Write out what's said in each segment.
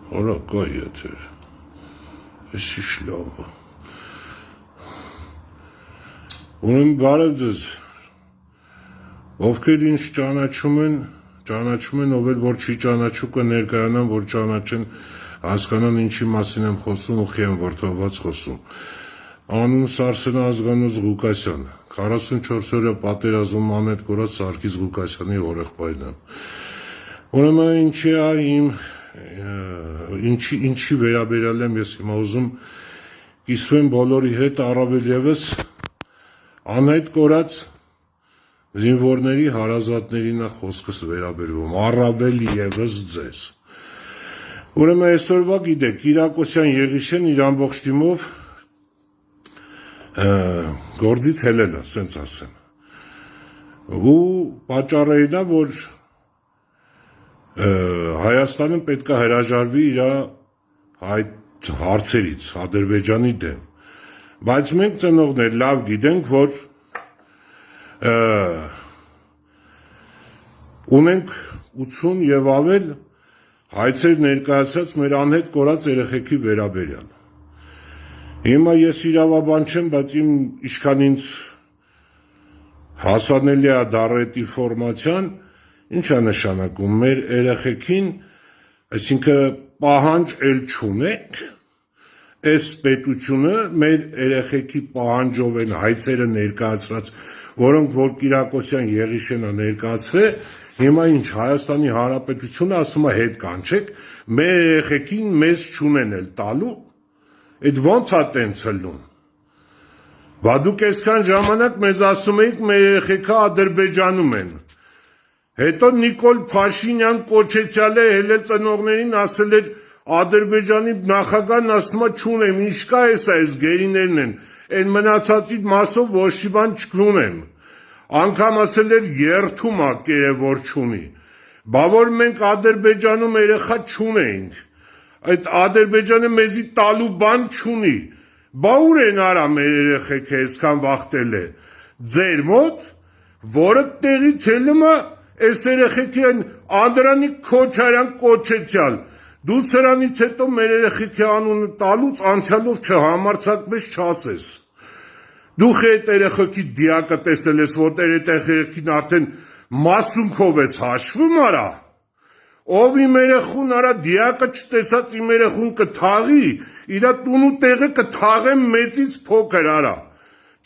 Ora կա եթեր, ես ինչ լավ է։ Ուրեմն բարև ձեզ, ովքեր ինչ ճանաչում են, ով էլ որ չի ճանաչու կներկայանան, որ ճանաչեն, հասկանան ինչի մասին եմ խոսում ու խի եմ որդովված խոսում։ Անունս Արսեն Ազգանոց Ղուկասյան, 44 օրյա պատերազմում անետ կորած Սարգիս Ղուկասյանի օրեղբայրն եմ։ Ուրեմն ինչի վերաբերյալ եմ ես հիմա ուզում կիսվեմ բոլորի հետ, առավել ևս անհայտ կորած զինվորների հարազատներին է խոսքս վերաբերվում, առավել ևս ձեզ։ Ուրեմն այսօրվա գիտեք, Կիրակոսյան Եղիշեն իր ամբողջ թիմով գործից հելել է, սենց ասեմ։ Ու պատճառը այն է, որ Հայաստանը պետք է հրաժարվի իր այդ հարցերից, Ադրբեջանի դեմ։ Բայց մենք ծնողներ լավ գիտենք, որ ունենք 80 եւ ավել հայցեր ներկայացած մեր անհետ կորած երեխեքի վերաբերյալ։ Հիմա ես իրավաբան չեմ, բայց ինչքան ինձ հասանելի է դառետ ինֆորմացիան, ինչ է նշանակում մեր երեխեքին, այսինքն պահանջ էլ չունենք, այս պետությունը մեր երեխեքի պահանջով են հայցերը ներկայացրած, որոնք որ Կիրակոսյան Եղիշենը ներկայացրել, հիմա ինչ Հայաստանի Հանրապետությունը ասում է հետ կանչեք, մեր երեխեքին մեզ չունեն էլ տալու, այդ ոնց է տենց լուն։ Բա դուք այսքան ժամանակ մեզ ասում էիք մեր երեխեքը Ադրբեջանում են։ Հետո Նիկոլ Փաշինյան կոչեցյալը հելել ծնողներին ասել էր Ադրբեջանի նախագահն ասում է չունեմ, ինչ կա այս գերիներն են, այն մնացածի մասով ոչ մի բան չունեմ։ Անգամ ասել էր երթում է կերև որ չունի։ Բա որ մենք Ադրբեջանում երեխա չունենք, այդ Ադրբեջանը մեզի տալու բան չունի։ Բա ուր են արա մեր երեխեքը այսքան վախտել է։ Ձեր մոտ, որը տեղից ելնում է այս երեխեքի են Անդրանիկ Քոչարյան կոչեցյալ։ Դու սրանից հետո մեր երեխեքի անունը տալուց անցյալով չհամարձակվես չասես։ Դու այդ երեխեքի դիակը տեսել ես, որ այդ երեխին արդեն մասունքով ես հաշվում արա։ Ով իմ երեխուն արա դիակը չտեսած իմ երեխուն կթաղի, իրա տունու տեղը կթաղեմ մեծից փոքր արա։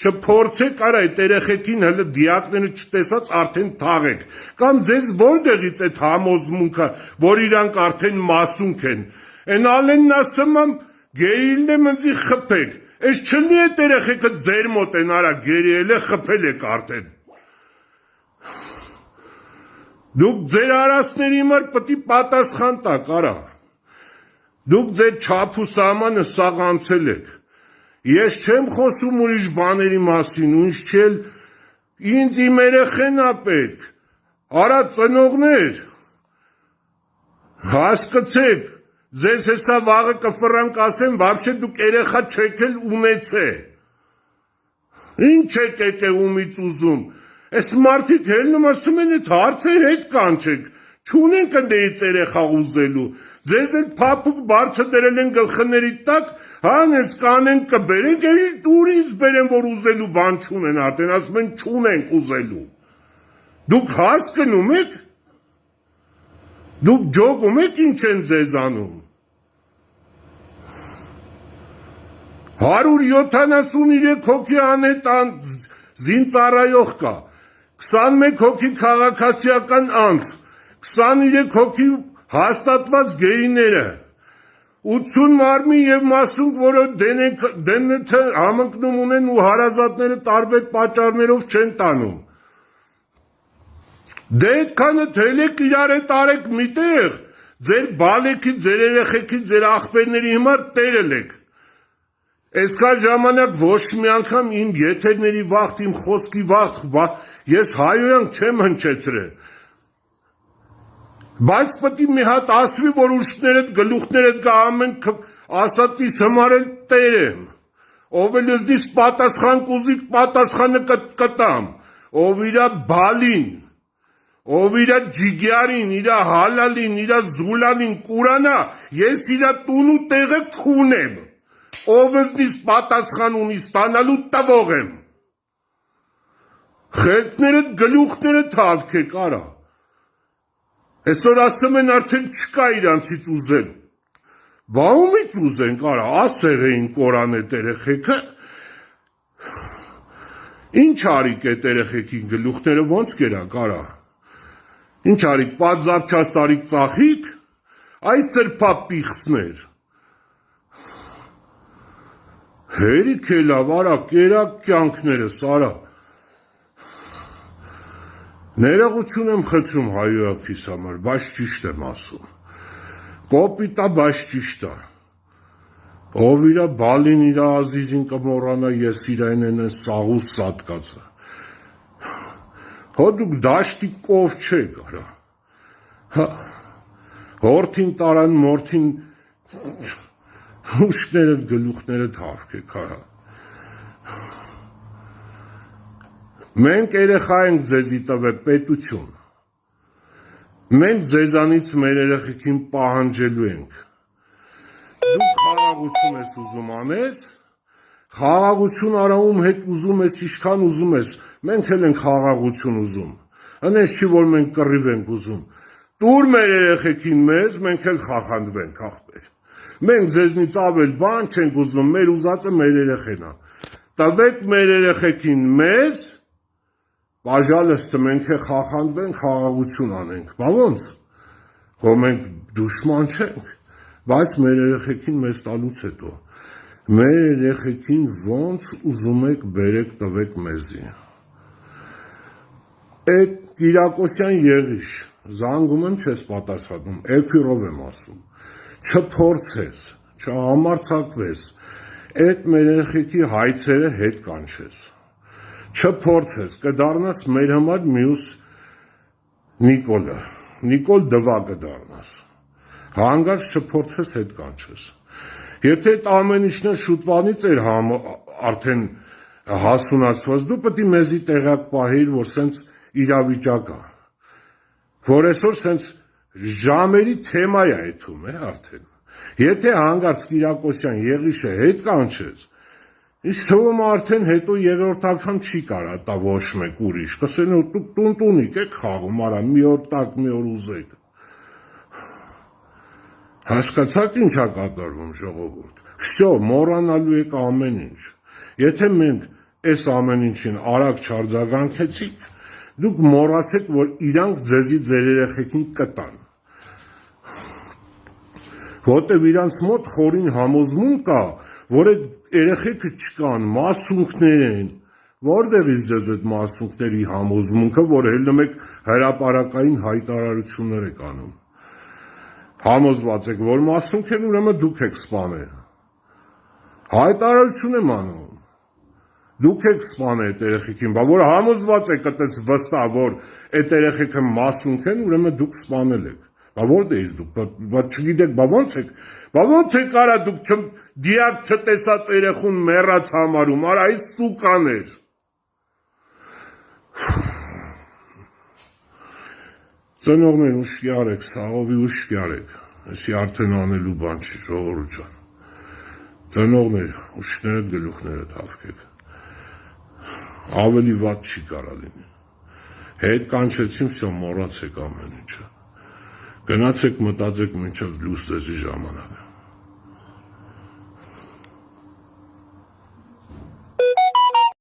Չփորձեք արա այդ երեխեքին հələ դիակները չտեսած արդեն թաղեք, կամ ձեզ որտեղից այդ համոզմունքը, որ իրանք արդեն մասունք են, են ալենն ասում եմ գերիլն է մնձի խփեք, այս չլի այդ երեխեքը ձեր մոտ են արա գերիել է խփել եք արդեն։ Դուք ձեր արասների համար պտի պատասխան տաք արա, դուք ձեր չափ ու սահմանը սաղ անցել եք։ Ես չեմ խոսում ուրիշ բաների մասին, ինչ չել, ինձ իմ երեխեն ա պետք, արա ծնողներ, հասկացեք, ձեզ հեսա վաղը կֆրանք ասեմ, վաբշե դուք երեխա չեք էլ ունեցե, ինչ եք եք է ումից ուզում, այս մարդիկ հելնում ասում են այդ հարցեր հետ կանչեք, չունենք ընդեից երեխա ուզելու, ձեզ էլ փափուկ բարձը դրել են գլխների տակ, հանեց կանենք կբերենք, ուրից բերեն, որ ուզելու բան չունեն արդեն, ասում են չունենք ուզելու։ Դուք հասկանում եք, դուք ջոգում եք ինչ են ձեզ անում։ 173 հոգի անետ զինծառայող կա, 21 հոգի քաղաքացիական անձ, 23 հոգի հաստատված գերիները, 80 մարմին եւ մասունք, որը դենեթը համընկնում ունեն ու հարազատները տարբեր պատճառներով չեն տանում։ Դե այդքանը թելեք իրար հետ արեք միտեղ, ձեր բալեքի, ձեր երեխեքի, ձեր աղբերների համար տերել եք։ Այսքան ժամանակ ոչ մի անգամ իմ եթերների վաղտ, իմ խոսքի վաղտ, ես հայոյանք չեմ հնչեցրել։ Բայց պետք է մի հատ ասվի, որ ուշքներդ, գլուխներդ գա ամեն ասածից համար էլ տերեմ։ Ով էլ ըզդիս պատասխան կուզի, պատասխանը կտամ, ով իրա բալին, ով իրա ջիգյարին, իրա հալալին, իրա զուլալին կուրանա, ես իրա տունու տեղը քունեմ, ով ըզնիս պատասխան ունի ստանալու տվող եմ, խելքներդ գլուխները թավքեք արա, այսօր ասում են արդեն չկա իրանցից ուզել, բա ումից ուզենք արա, ասեղ էին կորան էտ երեխեքը, ինչ արիք էտ երեխեքին գլուխները ոնց կերակ արա, ինչ արիք, պատզապ չաստարիք ծախիք, այս սրպա պիխսներ, հերիք է լավ, արա, կերակ կյանքներս, արա, ներողություն եմ խնդրում հայրաքիս համար, բայց ճիշտ եմ ասում, կոպիտա, բայց ճիշտ է, ով իրա բալին իրա ազիզին կմոռանա, ես իրային են սաղուս սատկացը, հո դուք դաշտի կով չեք արա, հորդին տարան մորդին ուշքները գլուխները թավքեք արա, մենք երեխա ենք ձեզի տվել պետություն, մենք ձեզանից մեր երեխեքին պահանջելու ենք, դուք խաղաղություն ես ուզում անես, խաղաղություն արա ում հետ ուզում ես, իշքան ուզում ես, մենք էլ ենք խաղաղություն ուզում, հնես չի, որ մենք կռիվ ենք ուզում, տուր մեր երեխեքին մեզ, մենք էլ խախանդվենք ախպեր, մենք ձեզնից ավել բան չենք ուզում, մեր ուզածը մեր երեխենա, տվեք մեր երեխեքին մեզ, բաժալստը մենք է խախանդվենք, խաղաղություն անենք, բա ոնց, հո մենք դուշման չենք, բայց մեր երեխեքին մեզ տալուց հետո, մեր երեխեքին ոնց ուզում եք բերեք տվեք մեզի, այդ Կիրակոսյան եղիշ, զանգում եմ չես պատասխանում, էքվիրով եմ ասում, չփորձես, չհամարձակվես, այդ մեր երեխեքի հայցերը հետ կանչես, չփորձես, կդառնաս մեր համար մյուս Նիկոլը, Նիկոլ դվա կդառնաս, հանգարց չփորձես հետ կանչես, եթե այդ ամեն ինչն շուտվանից էր արդեն հասունացված, դու պետք է մեզի տեղակ պահեիր, որ սենց իրավիճակ է, որ այսօր սենց ժամերի թեմա է այդում է արդեն, եթե հանգարց Կիրակոսյան եղիշը հետ կանչեց, իսկ թվում արդեն հետո երրորդ անգամ չի կարա տա ոչ մեկ ուրիշ, կսեն դուք տունտունիկ եք խաղում, արա մի օր տակ, մի օր ուզեք, հասկացաք ինչ է կատարվում ժողովուրդ, վсё, մոռանալու եք ամեն ինչ, եթե մենք այս ամեն ինչին արագ չարձագանքեցիք, դուք մոռացեք, որ իրանք ձեզի ձեր երեխեքին կտան, որտև իրանց մոտ խորին համոզմունք կա, որ այդ երեխեքը չկան, մասունքներ են, որտեղից ձեզ այդ մասունքների համոզմունքը, որ հելնում եք հրապարակային հայտարարություններ եք անում, համոզված եք, որ մասունք են, ուրեմն դուք եք սպանել, հայտարարություն եմ անում, դուք եք սպանել այդ երեխեքին, բա որ համոզված եք այդպես վստահ, որ այդ երեխեքը մասունք են, ուրեմն դուք սպանել եք, բա որտեղից դուք, բա չգիտեք, բա ոնց եք արա դուք դիակ չտեսած երեխուն մեռած համարում, արա այս սուկաներ, ծնողներ ուշքի արեք, սաղովի ուշքի արեք, այսի արդեն անելու բան չի, ժողովուրդ ջան, ծնողներ ուշքներդ գլուխներդ հավքեք, ավելի վատ չի կարա լինի, հետ կանչեցին, վсё, մոռացեք ամեն ինչը, գնացեք մտածեք մինչև լույս ձեզի ժամանակը